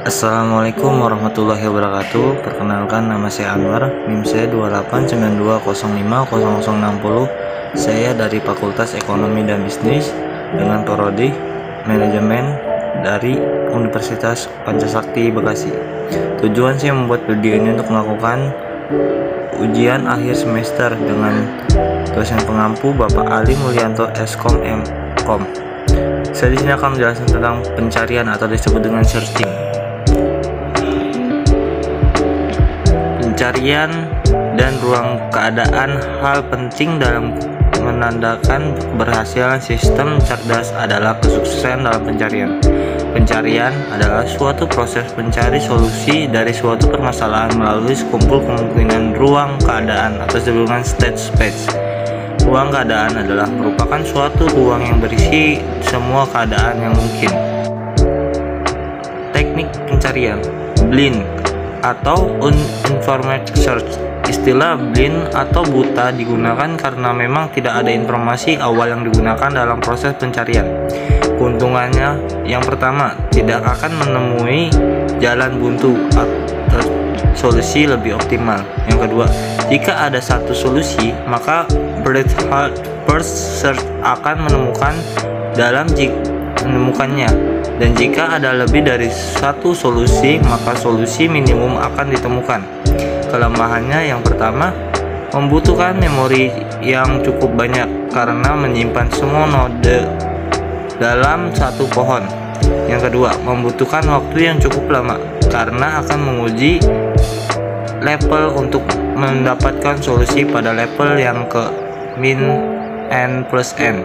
Assalamualaikum warahmatullahi wabarakatuh. Perkenalkan, nama saya Anwar, NIM saya 2892050060. Saya dari Fakultas Ekonomi dan Bisnis dengan prodi Manajemen dari Universitas Pancasakti Bekasi. Tujuan saya membuat video ini untuk melakukan ujian akhir semester dengan dosen pengampu Bapak Ali Mulyanto Skom M.Com. Saya di sini akan menjelaskan tentang pencarian atau disebut dengan searching. Pencarian dan ruang keadaan hal penting dalam menandakan keberhasilan sistem cerdas adalah kesuksesan dalam pencarian. Pencarian adalah suatu proses mencari solusi dari suatu permasalahan melalui sekumpul kemungkinan ruang keadaan atau disebut dengan state space. Ruang keadaan adalah merupakan suatu ruang yang berisi semua keadaan yang mungkin. Teknik pencarian blind atau uninformed search. Istilah blind atau buta digunakan karena memang tidak ada informasi awal yang digunakan dalam proses pencarian. Keuntungannya, yang pertama, tidak akan menemui jalan buntu atau solusi lebih optimal. Yang kedua, jika ada satu solusi, maka first search akan menemukannya, dan jika ada lebih dari satu solusi, maka solusi minimum akan ditemukan. Kelemahannya, yang pertama, membutuhkan memori yang cukup banyak karena menyimpan semua node dalam satu pohon. Yang kedua, membutuhkan waktu yang cukup lama karena akan menguji level untuk mendapatkan solusi pada level yang ke min n plus n.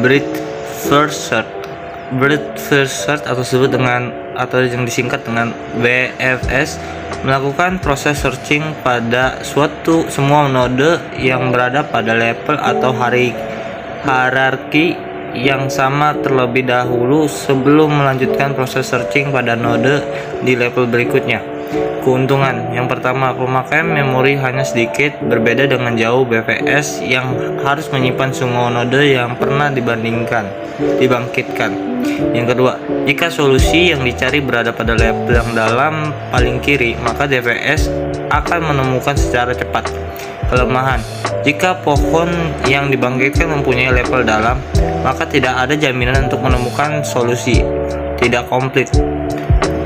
Breadth first search atau disebut dengan atau yang disingkat dengan BFS melakukan proses searching pada semua node yang berada pada level atau hierarki yang sama terlebih dahulu sebelum melanjutkan proses searching pada node di level berikutnya. Keuntungan, yang pertama, pemakaian memori hanya sedikit, berbeda dengan jauh BFS yang harus menyimpan semua node yang pernah dibangkitkan. Yang kedua, jika solusi yang dicari berada pada level yang dalam paling kiri, maka DFS akan menemukan secara cepat. Kelemahan, jika pohon yang dibangkitkan mempunyai level dalam, maka tidak ada jaminan untuk menemukan solusi, tidak komplit.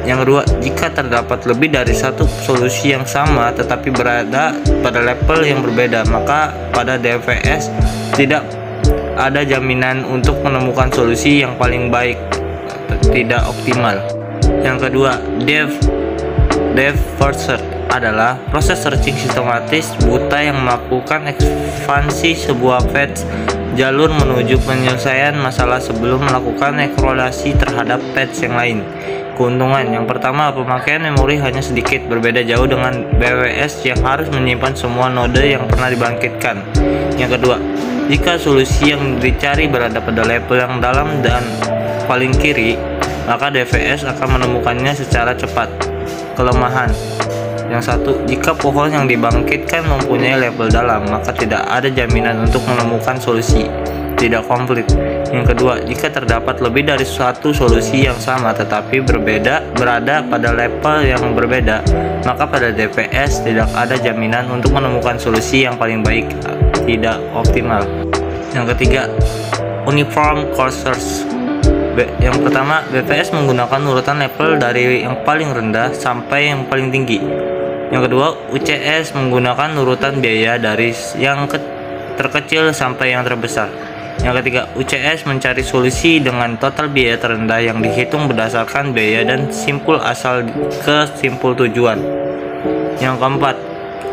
Yang kedua, jika terdapat lebih dari satu solusi yang sama tetapi berada pada level yang berbeda, maka pada DFS tidak ada jaminan untuk menemukan solusi yang paling baik, tidak optimal. Yang kedua, depth first search adalah proses searching sistematis buta yang melakukan ekspansi sebuah path jalur menuju penyelesaian masalah sebelum melakukan eksplorasi terhadap path yang lain. Keuntungan, yang pertama, pemakaian memori hanya sedikit, berbeda jauh dengan BWS yang harus menyimpan semua node yang pernah dibangkitkan. Yang kedua, jika solusi yang dicari berada pada level yang dalam dan paling kiri, maka DFS akan menemukannya secara cepat. Kelemahan, yang satu, jika pohon yang dibangkitkan mempunyai level dalam, maka tidak ada jaminan untuk menemukan solusi, tidak komplit. Yang kedua, jika terdapat lebih dari satu solusi yang sama tetapi berada pada level yang berbeda, maka pada DFS tidak ada jaminan untuk menemukan solusi yang paling baik, tidak optimal. Yang ketiga, uniform course search. Yang pertama, BPS menggunakan urutan level dari yang paling rendah sampai yang paling tinggi. Yang kedua, UCS menggunakan urutan biaya dari yang terkecil sampai yang terbesar. Yang ketiga, UCS mencari solusi dengan total biaya terendah yang dihitung berdasarkan biaya dan simpul asal ke simpul tujuan. Yang keempat,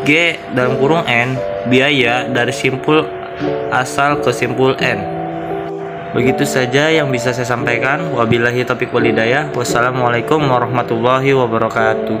G(N) biaya dari simpul asal ke simpul N. Begitu saja yang bisa saya sampaikan. Wabillahi taufiq wal hidayah. Wassalamualaikum warahmatullahi wabarakatuh.